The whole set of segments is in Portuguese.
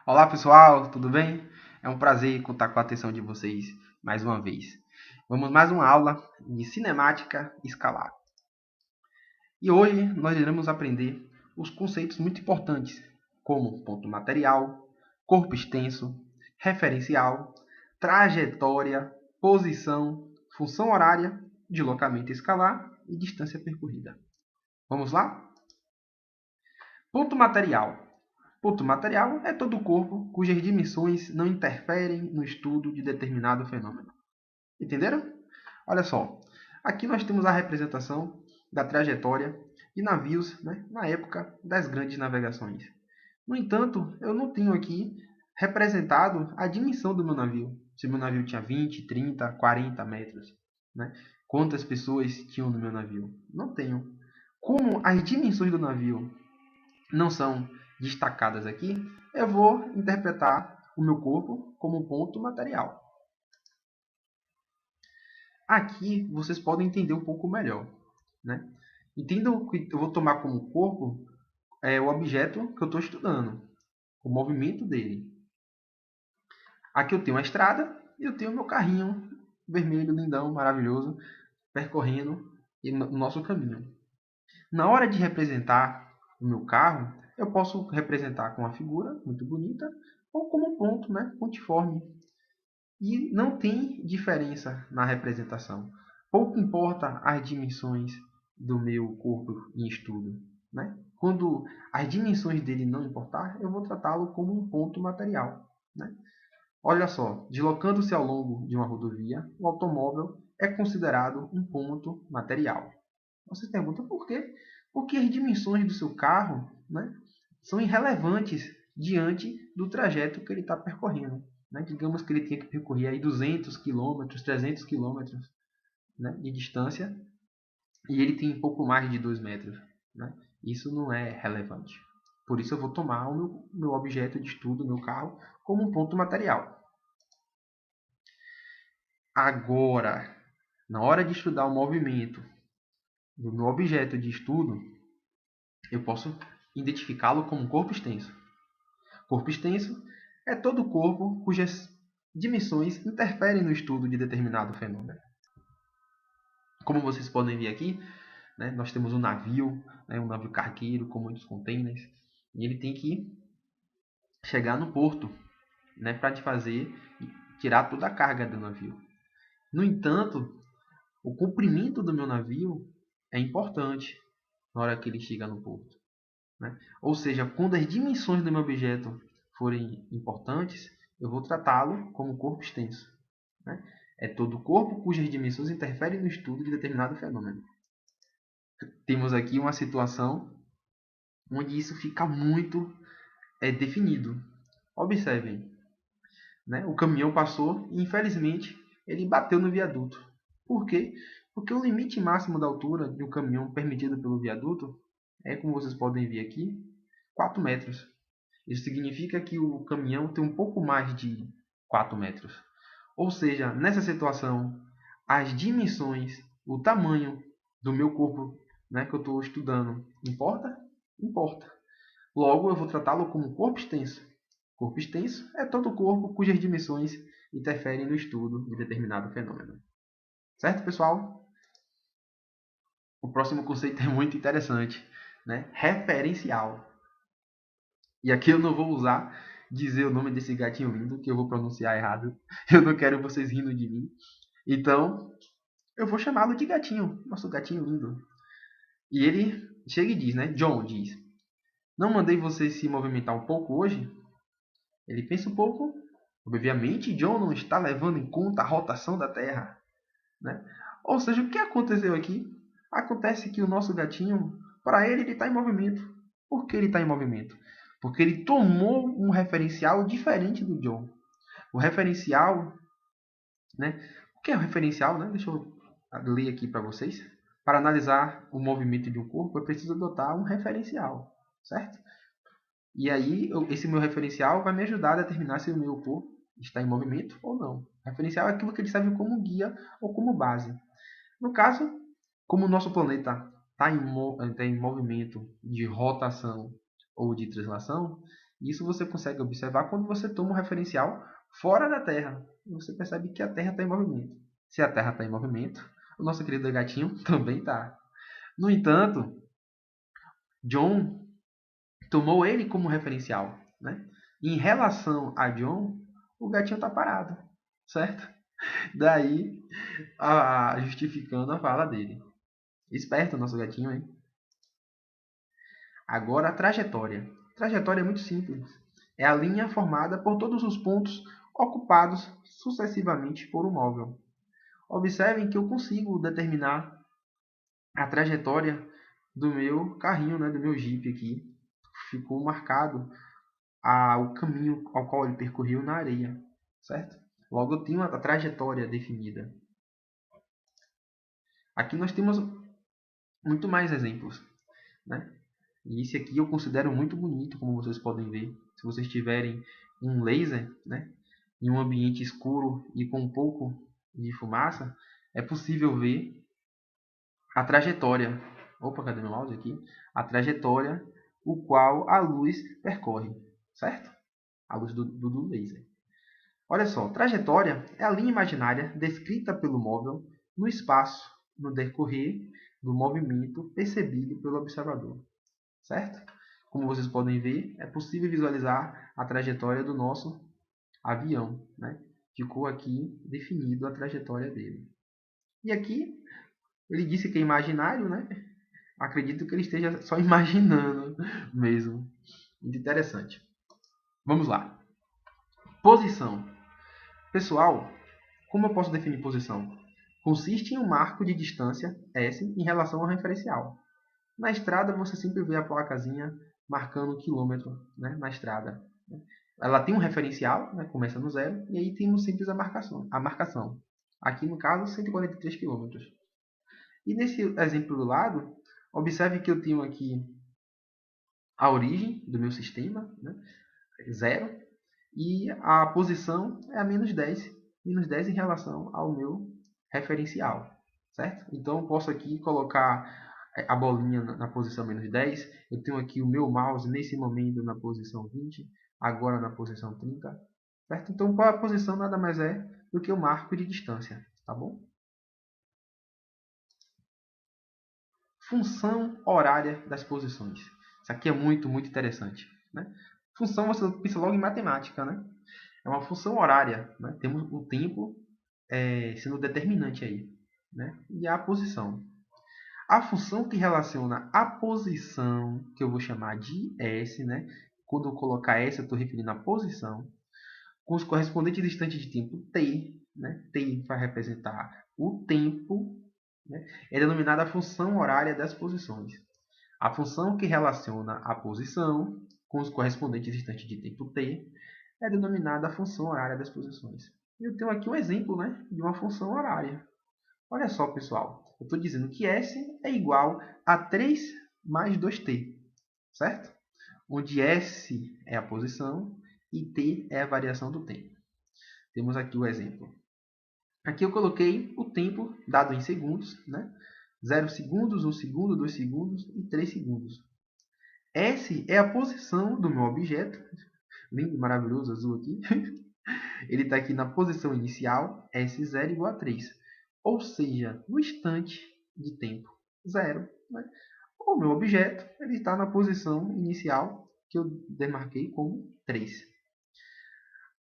Olá pessoal, tudo bem? É um prazer contar com a atenção de vocês mais uma vez. Vamos mais uma aula de cinemática escalar. E hoje nós iremos aprender os conceitos muito importantes, como ponto material, corpo extenso, referencial, trajetória, posição, função horária, deslocamento escalar e distância percorrida. Vamos lá? Ponto material. Ponto material é todo o corpo cujas dimensões não interferem no estudo de determinado fenômeno. Entenderam? Olha só, aqui nós temos a representação da trajetória de navios, na época das grandes navegações. No entanto, eu não tenho aqui representado a dimensão do meu navio. Se o meu navio tinha 20, 30, 40 metros. Quantas pessoas tinham no meu navio? Não tenho. Como as dimensões do navio não são destacadas aqui, eu vou interpretar o meu corpo como um ponto material. Aqui vocês podem entender um pouco melhor. Entendam que eu vou tomar como corpo o objeto que eu estou estudando, o movimento dele. Aqui eu tenho a estrada e eu tenho o meu carrinho vermelho, lindão, maravilhoso, percorrendo o nosso caminho. Na hora de representar o meu carro, eu posso representar com uma figura muito bonita ou como um ponto, pontiforme. E não tem diferença na representação. Pouco importa as dimensões do meu corpo em estudo. Quando as dimensões dele não importar, eu vou tratá-lo como um ponto material. Olha só, deslocando-se ao longo de uma rodovia, o automóvel é considerado um ponto material. Você pergunta por quê? Porque as dimensões do seu carro são irrelevantes diante do trajeto que ele está percorrendo. Digamos que ele tenha que percorrer aí 200 km, 300 km de distância e ele tem pouco mais de 2 metros. Isso não é relevante. Por isso eu vou tomar o meu objeto de estudo, o meu carro, como um ponto material. Agora, na hora de estudar o movimento do meu objeto de estudo, eu posso identificá-lo como um corpo extenso. Corpo extenso é todo o corpo cujas dimensões interferem no estudo de determinado fenômeno. Como vocês podem ver aqui, nós temos um navio cargueiro com muitos containers, e ele tem que chegar no porto para tirar toda a carga do navio. No entanto, o comprimento do meu navio é importante na hora que ele chega no porto. Ou seja, quando as dimensões do meu objeto forem importantes, eu vou tratá-lo como corpo extenso. É todo o corpo cujas dimensões interferem no estudo de determinado fenômeno. Temos aqui uma situação onde isso fica muito definido. Observem. O caminhão passou e, infelizmente, ele bateu no viaduto. Por quê? Porque o limite máximo da altura de um caminhão permitido pelo viaduto é, como vocês podem ver aqui, 4 metros. Isso significa que o caminhão tem um pouco mais de 4 metros. Ou seja, nessa situação, as dimensões, o tamanho do meu corpo que eu estou estudando, importa? Importa. Logo, eu vou tratá-lo como corpo extenso. Corpo extenso é todo o corpo cujas dimensões interferem no estudo de determinado fenômeno. Certo, pessoal? O próximo conceito é muito interessante. Referencial. E aqui eu não vou dizer o nome desse gatinho lindo, que eu vou pronunciar errado. Eu não quero vocês rindo de mim. Então, eu vou chamá-lo de gatinho. Nosso gatinho lindo. E ele chega e diz, John diz: não mandei você se movimentar um pouco hoje? Ele pensa um pouco. Obviamente, John não está levando em conta a rotação da Terra. Ou seja, o que aconteceu aqui? Acontece que o nosso gatinho, para ele está em movimento. Por que ele está em movimento? Porque ele tomou um referencial diferente do John. O referencial, o que é o referencial? Deixa eu ler aqui para vocês. Para analisar o movimento de um corpo, eu preciso adotar um referencial, certo? E aí, esse meu referencial vai me ajudar a determinar se o meu corpo está em movimento ou não. O referencial é aquilo que ele serve como guia ou como base. No caso, como o nosso planeta está em movimento de rotação ou de translação, Isso você consegue observar quando você toma um referencial fora da Terra. Você percebe que a Terra está em movimento. Se a Terra está em movimento, o nosso querido gatinho também está. No entanto, John tomou ele como referencial, né? Em relação a John, o gatinho está parado, certo? Daí, justificando a fala dele. Esperto o nosso gatinho, hein? Agora a trajetória. A trajetória é muito simples. É a linha formada por todos os pontos ocupados sucessivamente por um móvel. Observem que eu consigo determinar a trajetória do meu carrinho, né, do meu Jeep aqui. Ficou marcado o caminho ao qual ele percorreu na areia, certo? Logo eu tenho a trajetória definida. Aqui nós temos muito mais exemplos, né? E esse aqui eu considero muito bonito, como vocês podem ver. Se vocês tiverem um laser, né, em um ambiente escuro e com um pouco de fumaça, é possível ver a trajetória. Opa, cadê meu mouse aqui? A trajetória o qual a luz percorre, certo? A luz do laser. Olha só, trajetória é a linha imaginária descrita pelo móvel no espaço, no decorrer do movimento percebido pelo observador, certo? Como vocês podem ver, é possível visualizar a trajetória do nosso avião, né? Ficou aqui definido a trajetória dele. E aqui, ele disse que é imaginário, né? Acredito que ele esteja só imaginando mesmo. Muito interessante. Vamos lá. Posição. Pessoal, como eu posso definir posição? Consiste em um marco de distância S em relação ao referencial. Na estrada, você sempre vê a placazinha marcando o quilômetro, né, na estrada. Ela tem um referencial, né, começa no zero, e aí temos simples a marcação. Aqui, no caso, 143 km. E nesse exemplo do lado, observe que eu tenho aqui a origem do meu sistema, né, zero, e a posição é a menos 10 em relação ao meu referencial, certo? Então, eu posso aqui colocar a bolinha na posição menos 10, eu tenho aqui o meu mouse nesse momento na posição 20, agora na posição 30, certo? Então, a posição nada mais é do que o marco de distância, tá bom? Função horária das posições. Isso aqui é muito, muito interessante, né? Função, você pensa logo em matemática, né? É uma função horária, né? Temos o tempo sendo determinante aí, né? E a posição. A função que relaciona a posição, que eu vou chamar de S, né? Quando eu colocar S, eu estou referindo à posição, com os correspondentes instantes de tempo T, né? T vai representar o tempo, né? É denominada a função horária das posições. A função que relaciona a posição com os correspondentes instantes de tempo T é denominada a função horária das posições. Eu tenho aqui um exemplo, né, de uma função horária. Olha só, pessoal. Eu estou dizendo que S é igual a 3 mais 2t, certo? Onde S é a posição e t é a variação do tempo. Temos aqui o exemplo. Aqui eu coloquei o tempo dado em segundos, né? 0 segundos, 1 segundo, 2 segundos e 3 segundos. S é a posição do meu objeto. Lindo, maravilhoso, azul aqui. Ele está aqui na posição inicial, S0 igual a 3. Ou seja, no instante de tempo 0. Né? O meu objeto ele está na posição inicial, que eu demarquei como 3.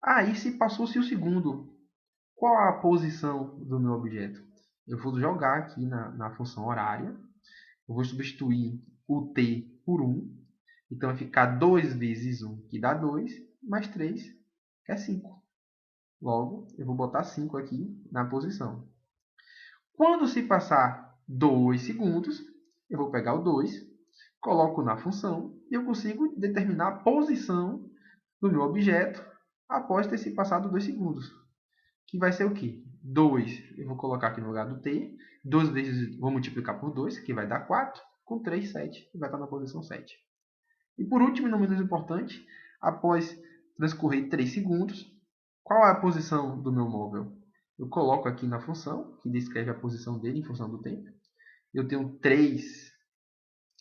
Aí, se passou-se o segundo, qual a posição do meu objeto? Eu vou jogar aqui na função horária. Eu vou substituir o t por 1. Então, vai ficar 2 vezes 1, que dá 2, mais 3, que é 5. Logo, eu vou botar 5 aqui na posição. Quando se passar 2 segundos, eu vou pegar o 2, coloco na função e eu consigo determinar a posição do meu objeto após ter se passado 2 segundos. Que vai ser o quê? 2, eu vou colocar aqui no lugar do t. 2 vezes, vou multiplicar por 2, que vai dar 4. Com 3, 7, e vai estar na posição 7. E por último, e não menos importante, após transcorrer 3 segundos, qual é a posição do meu móvel? Eu coloco aqui na função, que descreve a posição dele em função do tempo. Eu tenho 3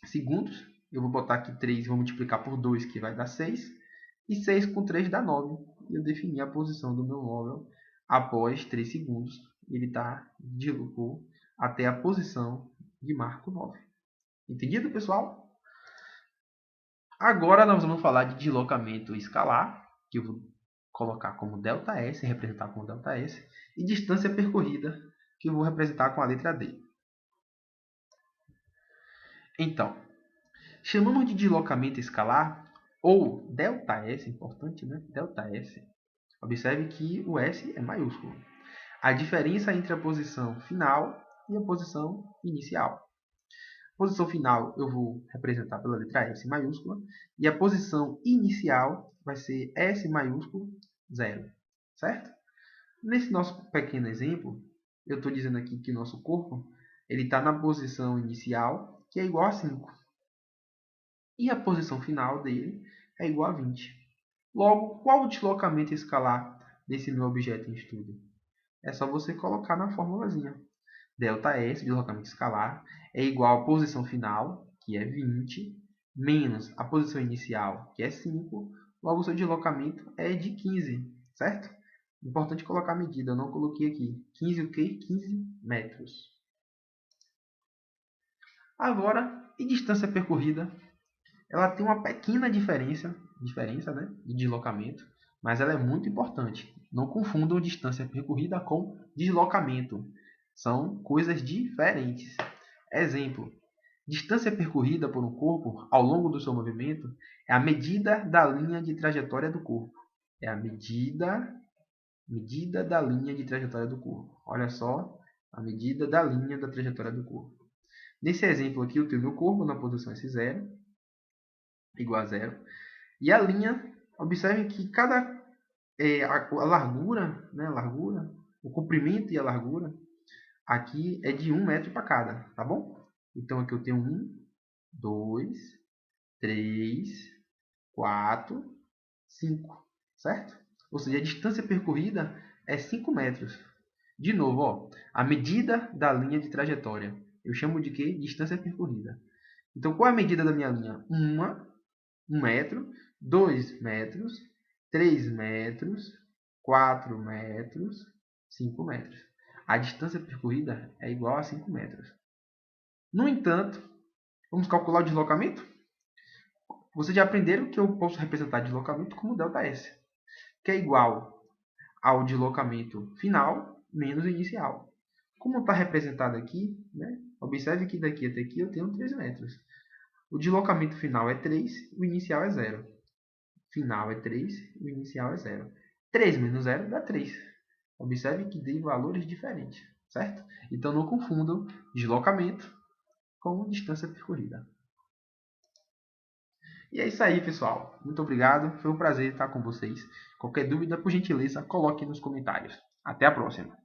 segundos. Eu vou botar aqui 3 e vou multiplicar por 2, que vai dar 6. E 6 com 3 dá 9. E eu defini a posição do meu móvel após 3 segundos. Ele deslocou até a posição de marco 9. Entendido, pessoal? Agora nós vamos falar de deslocamento escalar, que eu vou colocar como ΔS, representar como ΔS, e distância percorrida, que eu vou representar com a letra D. Então, chamamos de deslocamento escalar, ou ΔS, importante, né? ΔS. Observe que o S é maiúsculo. A diferença entre a posição final e a posição inicial. A posição final eu vou representar pela letra S maiúscula, e a posição inicial vai ser S maiúsculo 0, certo? Nesse nosso pequeno exemplo, eu estou dizendo aqui que o nosso corpo está na posição inicial, que é igual a 5. E a posição final dele é igual a 20. Logo, qual o deslocamento escalar desse meu objeto em estudo? É só você colocar na formulazinha. ΔS, deslocamento escalar, é igual à posição final, que é 20, menos a posição inicial, que é 5. Logo, o seu deslocamento é de 15, certo? Importante colocar a medida, eu não coloquei aqui. 15 o quê? 15 metros. Agora, em distância percorrida, ela tem uma pequena diferença, né, de deslocamento, mas ela é muito importante. Não confundam distância percorrida com deslocamento. São coisas diferentes. Exemplo: distância percorrida por um corpo ao longo do seu movimento é a medida da linha de trajetória do corpo. É a medida da linha de trajetória do corpo. Olha só, a medida da linha da trajetória do corpo. Nesse exemplo aqui, eu tenho meu corpo na posição S0, igual a 0. E a linha, observe que a largura, né, o comprimento e a largura, aqui é de 1 metro para cada, tá bom? Então, aqui eu tenho 1, 2, 3, 4, 5, certo? Ou seja, a distância percorrida é 5 metros. De novo, ó, a medida da linha de trajetória. Eu chamo de quê? Distância percorrida. Então, qual é a medida da minha linha? 1 metro, 2 metros, 3 metros, 4 metros, 5 metros. A distância percorrida é igual a 5 metros. No entanto, vamos calcular o deslocamento? Vocês já aprenderam que eu posso representar deslocamento como ΔS, que é igual ao deslocamento final menos inicial. Como está representado aqui, né? Observe que daqui até aqui eu tenho 3 metros. O deslocamento final é 3, o inicial é 0. Final é 3, o inicial é 0. 3 menos 0 dá 3. Observe que dei valores diferentes, certo? Então não confundam deslocamento com distância percorrida. E é isso aí, pessoal. Muito obrigado. Foi um prazer estar com vocês. Qualquer dúvida, por gentileza, coloque nos comentários. Até a próxima.